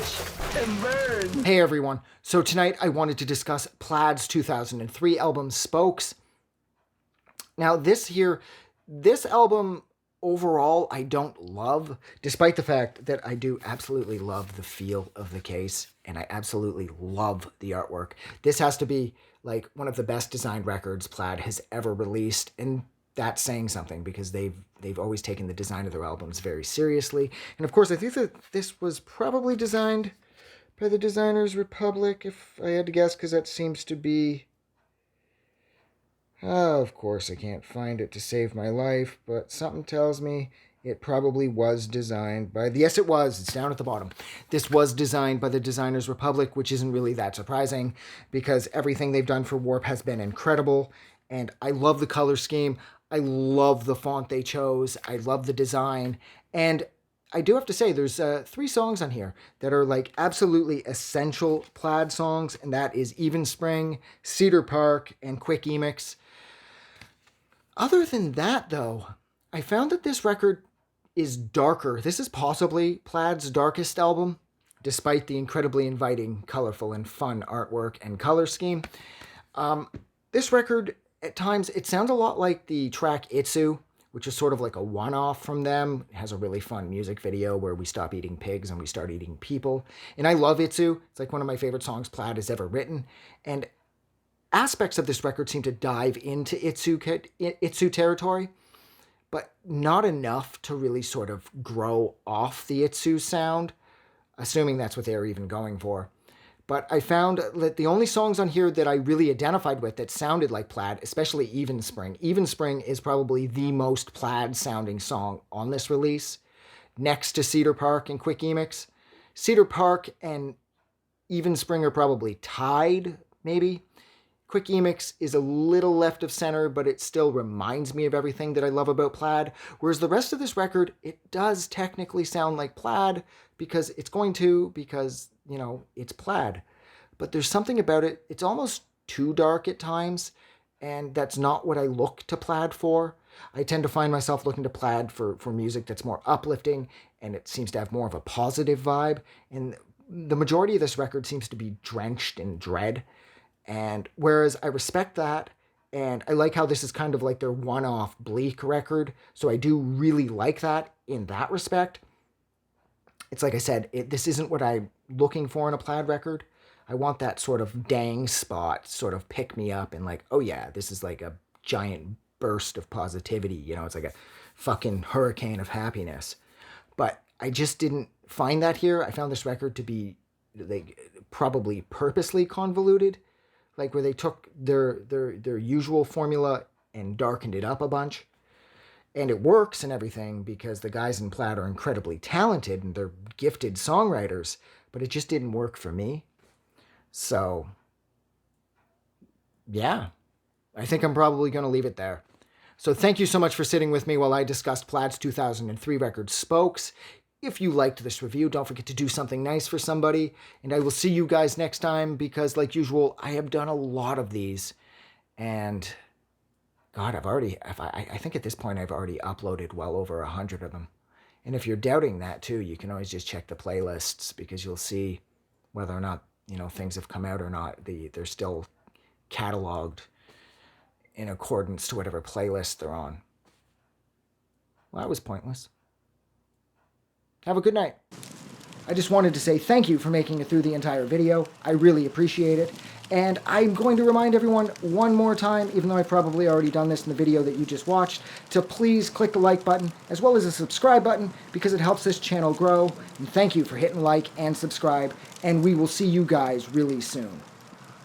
Watch and burn. Hey everyone, so tonight I wanted to discuss Plaid's 2003 album Spokes. Now this album overall I don't love, despite the fact that I do absolutely love the feel of the case and I absolutely love the artwork. This has to be like one of the best designed records Plaid has ever released, and that's saying something because they've always taken the design of their albums very seriously. And of course I think that this was probably designed by the Designers Republic, if I had to guess, because that seems to be... Oh, of course, I can't find it to save my life, but something tells me it probably was designed by... Yes, it was. It's down at the bottom. This was designed by the Designers Republic, which isn't really that surprising, because everything they've done for Warp has been incredible, and I love the color scheme. I love the font they chose. I love the design, and I do have to say, there's 3 songs on here that are like absolutely essential Plaid songs, and that is Even Spring, Cedar Park, and Quick Emix. Other than that, though, I found that this record is darker. This is possibly Plaid's darkest album, despite the incredibly inviting, colorful, and fun artwork and color scheme. This record, at times, it sounds a lot like the track Itsu, which is sort of like a one-off from them. It has a really fun music video where we stop eating pigs and we start eating people. And I love Itsu. It's like one of my favorite songs Plaid has ever written. And aspects of this record seem to dive into Itsu territory, but not enough to really sort of grow off the Itsu sound, assuming that's what they're even going for. But I found that the only songs on here that I really identified with that sounded like Plaid, especially Even Spring. Even Spring is probably the most Plaid-sounding song on this release, next to Cedar Park and Quick Emix. Cedar Park and Even Spring are probably tied, maybe. Quick Emix is a little left of center, but it still reminds me of everything that I love about Plaid. Whereas the rest of this record, it does technically sound like Plaid because it's going to, because, you know, it's Plaid. But there's something about it, it's almost too dark at times, and that's not what I look to Plaid for. I tend to find myself looking to Plaid for music that's more uplifting, and it seems to have more of a positive vibe. And the majority of this record seems to be drenched in dread. And whereas I respect that, and I like how this is kind of like their one-off bleak record, so I do really like that in that respect. It's like I said, this isn't what I'm looking for in a Plaid record. I want that sort of dang spot, sort of pick me up and like, oh yeah, this is like a giant burst of positivity. You know, it's like a fucking hurricane of happiness. But I just didn't find that here. I found this record to be like probably purposely convoluted, like where they took their usual formula and darkened it up a bunch. And it works and everything because the guys in Plaid are incredibly talented and they're gifted songwriters, but it just didn't work for me. So, yeah, I think I'm probably going to leave it there. So thank you so much for sitting with me while I discussed Plaid's 2003 record Spokes. If you liked this review, don't forget to do something nice for somebody. And I will see you guys next time because, like usual, I have done a lot of these. And God, I think at this point I've already uploaded well over 100 of them. And if you're doubting that too, you can always just check the playlists because you'll see whether or not, you know, things have come out or not. They're still cataloged in accordance to whatever playlist they're on. Well, that was pointless. Have a good night. I just wanted to say thank you for making it through the entire video. I really appreciate it. And I'm going to remind everyone one more time, even though I've probably already done this in the video that you just watched, to please click the like button as well as the subscribe button because it helps this channel grow. And thank you for hitting like and subscribe, and we will see you guys really soon.